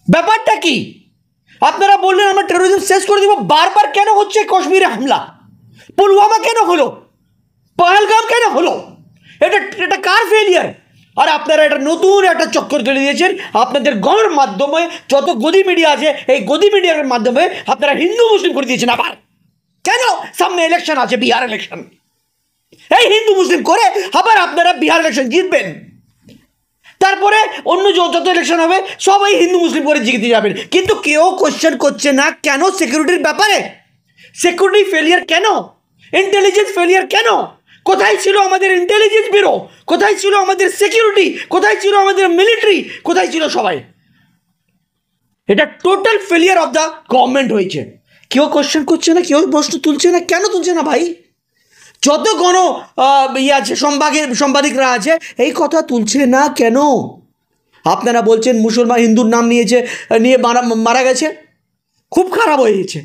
ব্যাপারটা কি? আপনারা বললেন আমরা টেরোরিজম শেষ করে দিব, বারবার কেন হচ্ছে কাশ্মীরে হামলা? পুলওয়ামা কেন হলো? পহেলগাম কেন হলো? এটা এটা কার ফেলিয়ার? আর আপনারা এটা নতুন একটা চক্কর তুলে দিয়েছেন। আপনাদের গণের মাধ্যমে যত গদি মিডিয়া আছে, এই গদি মিডিয়ার মাধ্যমে আপনারা হিন্দু মুসলিম করে দিয়েছেন। আবার কেন? সামনে ইলেকশন আছে, বিহার ইলেকশন। এই হিন্দু মুসলিম করে আবার আপনারা বিহার ইলেকশন জিতবেন, তারপরে অন্য যত ইলেকশন হবে সবাই হিন্দু মুসলিম করে জিতে যাবেন। কিন্তু কেউ কোশ্চেন করছে না কেন সিকিউরিটির ব্যাপারে? সিকিউরিটি ফেলিয়ার কেন? ইন্টেলিজেন্স ফেলিয়ার কেন? কোথায় ছিল আমাদের ইন্টেলিজেন্স ব্যুরো? কোথায় ছিল আমাদের সিকিউরিটি? কোথায় ছিল আমাদের মিলিটারি? কোথায় ছিল সবাই? এটা total failure of the government হয়েছে। কেউ কোশ্চেন করছে না, কেউ প্রশ্ন তুলছে না। কেন তুলছে না ভাই? যত গণ আছে, সাংবাদিকরা আছে, এই কথা তুলছে না কেন? আপনারা বলছেন মুসলমান হিন্দুর নাম নিয়ে মারা গেছে, খুব খারাপ হয়েছে,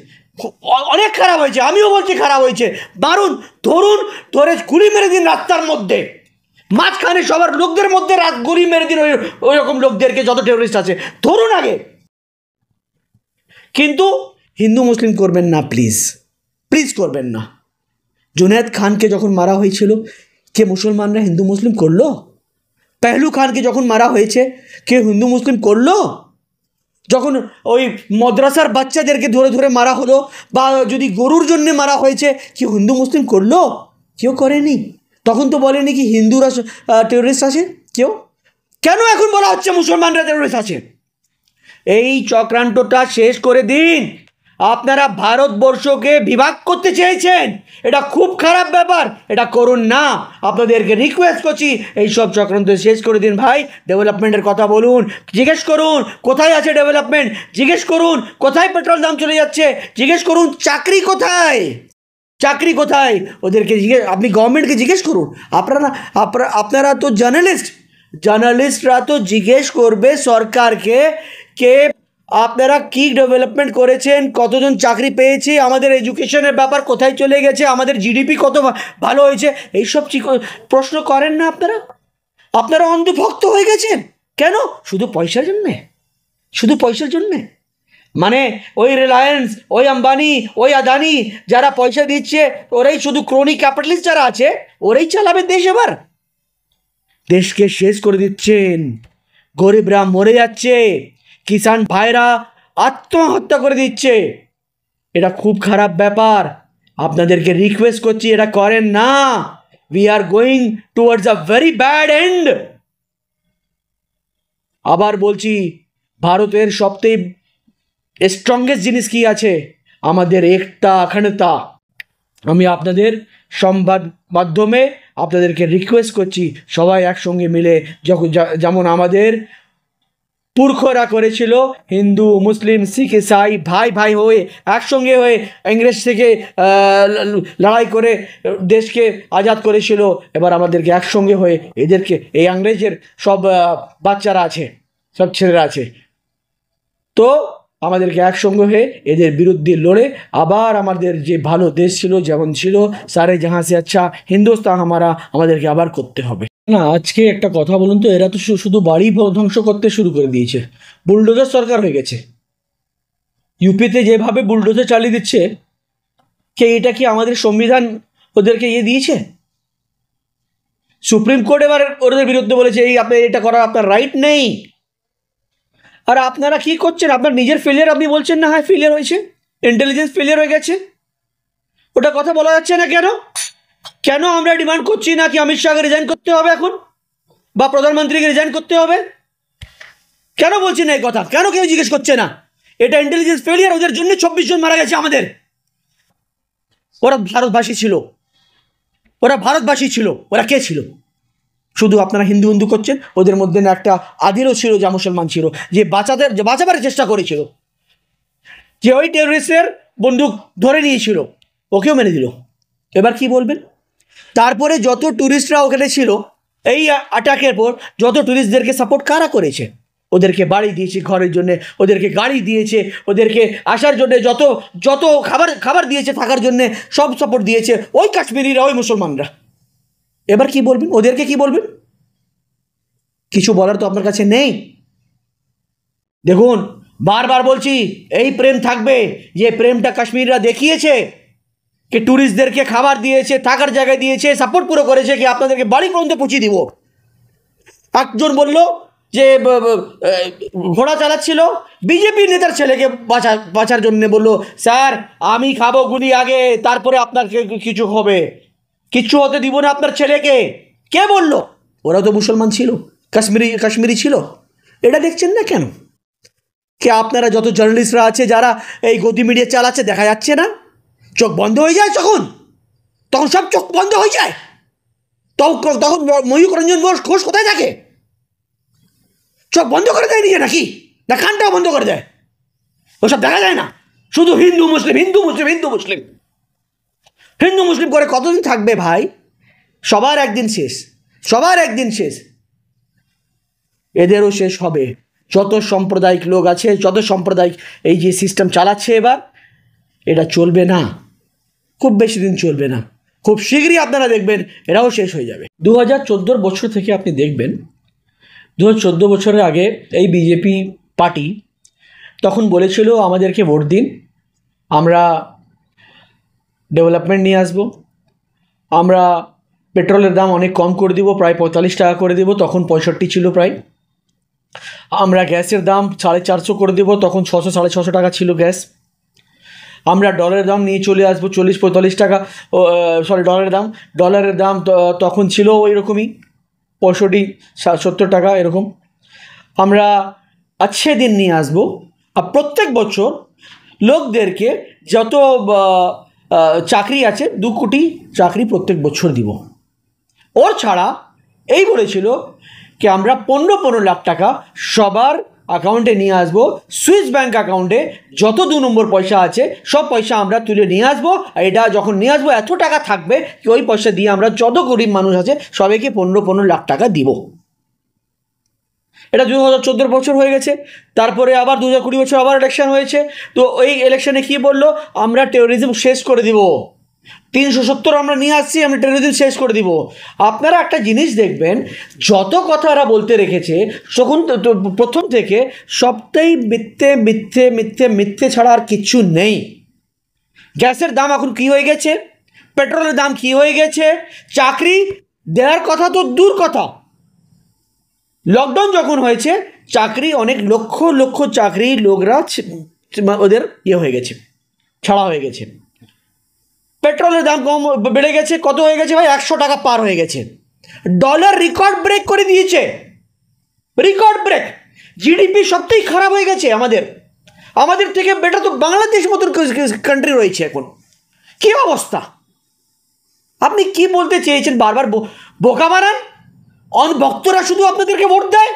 অনেক খারাপ হয়েছে। আমিও বলছি খারাপ হয়েছে। দারুণ, ধরে গুলি মেরে দিন রাস্তার মধ্যে, মাঝখানে সবার লোকদের মধ্যে গুলি মেরে দিন ওই রকম লোকদেরকে, যত টেরোরিস্ট আছে ধরুন আগে। কিন্তু হিন্দু মুসলিম করবেন না, প্লিজ প্লিজ করবেন না। জুনায়েদ খানকে যখন মারা হয়েছিল, কে মুসলমানরা হিন্দু মুসলিম করলো? পেহলু খানকে যখন মারা হয়েছে, কে হিন্দু মুসলিম করলো? যখন ওই মাদ্রাসার বাচ্চাদেরকে ধরে ধরে মারা হলো, বা যদি গরুর জন্য মারা হয়েছে, কি হিন্দু মুসলিম করলো? কেউ করেনি। তখন তো বলেনি কি হিন্দুরা টেরোরিস্ট আছে কেউ। কেন এখন বলা হচ্ছে মুসলমানরা টেরোরিস্ট আছে? এই চক্রান্তটা শেষ করে দিন। আপনারা ভারতবর্ষকে বিভাগ করতে চেয়েছেন, এটা খুব খারাপ ব্যাপার, এটা করুন না। আপনাদেরকে রিকোয়েস্ট করছি এই সব চক্রান্ত শেষ করে দিন ভাই। ডেভেলপমেন্টের কথা বলুন, জিজ্ঞেস করুন কোথায় আছে ডেভেলপমেন্ট, জিজ্ঞেস করুন কোথায় পেট্রোল দাম চলে যাচ্ছে, জিজ্ঞেস করুন চাকরি কোথায়, চাকরি কোথায় ওদেরকে আপনি গভর্নমেন্টকে জিজ্ঞেস করুন। আপনারা তো জার্নালিস্টরা তো জিজ্ঞেস করবে সরকারকে কে আপনারা কি ডেভেলপমেন্ট করেছেন, কতজন চাকরি পেয়েছে, আমাদের এডুকেশনের ব্যাপার কোথায় চলে গেছে, আমাদের জিডিপি কত ভালো হয়েছে, এইসব প্রশ্ন করেন না আপনারা অন্ধভক্ত হয়ে গেছেন। কেন? শুধু পয়সার জন্যে, শুধু পয়সার জন্যে। মানে ওই রিলায়েন্স, ওই আম্বানি, ওই আদানি যারা পয়সা দিচ্ছে, ওরাই শুধু ক্রোনি ক্যাপিটালিস্ট যারা আছে, ওরাই চালাবে দেশ। এবার দেশকে শেষ করে দিচ্ছেন, গরিবরা মরে যাচ্ছে, কিষাণ ভাইরা আত্মহত্যা করে দিচ্ছে। এটা খুব খারাপ ব্যাপার। আপনাদেরকে রিকোয়েস্ট করছি এটা করেন না। We are going towards a very bad end. আবার বলছি, ভারতের সবথেকে স্ট্রংগেস্ট জিনিস কি আছে? আমাদের একতা, অখণ্ডতা। আমি আপনাদের সংবাদ মাধ্যমে আপনাদেরকে রিকোয়েস্ট করছি, সবাই একসঙ্গে মিলে যেমন আমাদের পুরখরা করেছিল, হিন্দু মুসলিম শিখ ইসাই ভাই ভাই হয়ে একসঙ্গে হয়ে ইংরেজ থেকে লড়াই করে দেশকে আজাদ করেছিল। এবার আমাদেরকে একসঙ্গে হয়ে এদেরকে, এই ইংরেজের সব বাচ্চারা আছে, সব ছেলেরা আছে, তো আমাদেরকে একসঙ্গে হয়ে এদের বিরুদ্ধে লড়ে আবার আমাদের যে ভালো দেশ ছিল, যেমন ছিল, সারে জাহাঁ সে আচ্ছা হিন্দুস্তান হামারা, আমাদেরকে আবার করতে হবে। না, আজকে একটা কথা বলুন তো, এরা তো শুধু বাড়ি ধ্বংস করতে শুরু করে দিয়েছে, বুলডোজার সরকার হয়ে গেছে। ইউপিতে যেভাবে বুলডোজার চালিয়ে দিচ্ছে, এটা কি আমাদের সংবিধান ওদেরকে দিয়েছে? সুপ্রিম কোর্ট এবার ওদের বিরুদ্ধে বলেছে এই আপনি এটা করার আপনার রাইট নেই। আর আপনারা কি করছেন? আপনার নিজের ফেলিয়ার আপনি বলছেন না, হ্যাঁ ফেলিয়ার হয়েছে, ইন্টেলিজেন্স ফেলিয়ার হয়ে গেছে, ওটা কথা বলা যাচ্ছে না কেন? কেন আমরা ডিমান্ড করছি না কি অমিত শাহকে রিজাইন করতে হবে এখন, বা প্রধানমন্ত্রীকে রিজাইন করতে হবে? কেন বলছি না এই কথা? কেন কেউ জিজ্ঞেস করছে না? এটা ইন্টেলিজেন্স ফেলিয়ার, ওদের জন্য 26 জন মারা গেছে আমাদের। ওরা ভারতবাসী ছিল, ওরা কে ছিল? শুধু আপনারা হিন্দু হিন্দু করছেন। ওদের মধ্যে না একটা আদিলও ছিল, যা মুসলমান ছিল, যে বাঁচাবার চেষ্টা করেছিল, যে ওই টেররিস্টের বন্দুক ধরে নিয়েছিল, ওকেও মেরে দিল। এবার কি বলবেন? তারপরে যত ট্যুরিস্টরা ওখানে ছিল, এই অ্যাটাকের পর যত ট্যুরিস্টদেরকে সাপোর্ট কারা করেছে? ওদেরকে বাড়ি দিয়েছে ঘরের জন্য, ওদেরকে গাড়ি দিয়েছে, ওদেরকে আসার জন্য যত খাবার দিয়েছে, থাকার জন্য সব সাপোর্ট দিয়েছে ওই কাশ্মীরিরা, ওই মুসলমানরা। এবার কি বলবেন? ওদেরকে কি বলবেন? কিছু বলার তো আপনার কাছে নেই। দেখুন, বারবার বলছি এই প্রেম থাকবে, যে প্রেমটা কাশ্মীরিরা দেখিয়েছে, কি ট্যুরিস্টদেরকে খাবার দিয়েছে, থাকার জায়গায় দিয়েছে, সাপোর্ট পুরো করেছে, কি আপনাদেরকে বাড়ি পর্যন্ত পৌঁছে দিব। একজন বলল যে ঘোড়া চালাচ্ছিল, বিজেপি নেতার ছেলেকে বাঁচার জন্য বলল, স্যার আমি খাবো গুলি আগে, তারপরে আপনার কিছু হবে, কিচ্ছু হতে দিব না আপনার ছেলেকে। কে বলল? ওরা তো মুসলমান ছিল, কাশ্মীরি ছিল। এটা দেখছেন না কেন? কে আপনারা যত জার্নালিস্টরা আছে যারা এই গতি মিডিয়া চালাচ্ছে, দেখা যাচ্ছে না? চোখ বন্ধ হয়ে যায় তখন সব চোখ বন্ধ হয়ে যায়। তখন ময়ূক রঞ্জন ঘোষ কোথায় থাকে? চোখ বন্ধ করে দেয় নিজে নাকি, না কানটাও বন্ধ করে দেয়? ওসব দেখা যায় না, শুধু হিন্দু মুসলিম হিন্দু মুসলিম হিন্দু মুসলিম হিন্দু মুসলিম করে কতদিন থাকবে ভাই? সবার একদিন শেষ, সবার একদিন শেষ, এদেরও শেষ হবে। যত সাম্প্রদায়িক লোক আছে, যত সাম্প্রদায়িক এই যে সিস্টেম চালাচ্ছে এবার, এটা চলবে না, খুব বেশি দিন চলবে না, খুব শীঘ্রই আপনারা দেখবেন এটাও শেষ হয়ে যাবে। 2014 বছর থেকে আপনি দেখবেন, 2014 বছরের আগে এই বিজেপি পার্টি তখন বলেছিল আমাদেরকে ভোট দিন, আমরা ডেভেলপমেন্ট নিয়ে আসবো, আমরা পেট্রোলের দাম অনেক কম করে দিব, প্রায় 45 টাকা করে দেব, তখন 65 ছিল প্রায়। আমরা গ্যাসের দাম 450 করে দেব, তখন 600 650 টাকা ছিল গ্যাস। আমরা ডলারের দাম নিয়ে চলে আসবো 40-45 টাকা, সরি ডলারের দাম তখন ছিল ওই রকমই 65-70 টাকা এরকম। আমরা अच्छे দিন নিয়ে আসবো, আর প্রত্যেক বছর লোকদেরকে যত চাকরি আছে 2 কোটি চাকরি প্রত্যেক বছর দিব। ওর ছাড়া এই বলেছিল কি আমরা 15 লাখ টাকা সবার অ্যাকাউন্টে নিয়ে আসবো, সুইস ব্যাঙ্ক অ্যাকাউন্টে যত 2 নম্বর পয়সা আছে সব পয়সা আমরা তুলে নিয়ে আসবো। এটা যখন নিয়ে আসবো এত টাকা থাকবে কি ওই পয়সা দিয়ে আমরা যত গরিব মানুষ আছে সবাইকে 15 লাখ টাকা দিব। এটা 2014 বছর হয়ে গেছে, তারপরে আবার 2020 বছর আবার ইলেকশন হয়েছে। তো ওই ইলেকশনে কি বললো? আমরা টেরোরিজম শেষ করে দিব, 370 আমরা নিয়ে আসছি, আমরা টেরোরিজম শেষ করে দিব। আপনারা একটা জিনিস দেখবেন, যত কথা ওরা বলতে রেখেছে তখন প্রথম থেকে সবটাই মিথ্যে মিথ্যে মিথ্যে মিথ্যে ছাড়া আর কিচ্ছু নেই। গ্যাসের দাম এখন কি হয়ে গেছে, পেট্রোলের দাম কি হয়ে গেছে, চাকরি দেওয়ার কথা তো দূর কথা, লকডাউন যখন হয়েছে চাকরি অনেক লক্ষ লক্ষ চাকরি লোকরা ওদের হয়ে গেছে, ছাড়া হয়ে গেছে। পেট্রোলের দাম কম বেড়ে গেছে, কত হয়ে গেছে ভাই? 100 টাকা পার হয়ে গেছে। ডলার রেকর্ড ব্রেক করে দিয়েছে, রেকর্ড ব্রেক। জিডিপি সবটাই খারাপ হয়ে গেছে আমাদের থেকে বেটার তো বাংলাদেশ মতন কান্ট্রি রয়েছে এখন। কি অবস্থা? আপনি কি বলতে চেয়েছেন? বারবার বোকা বানান, ভক্তরা শুধু আপনাদেরকে ভোট দেয়।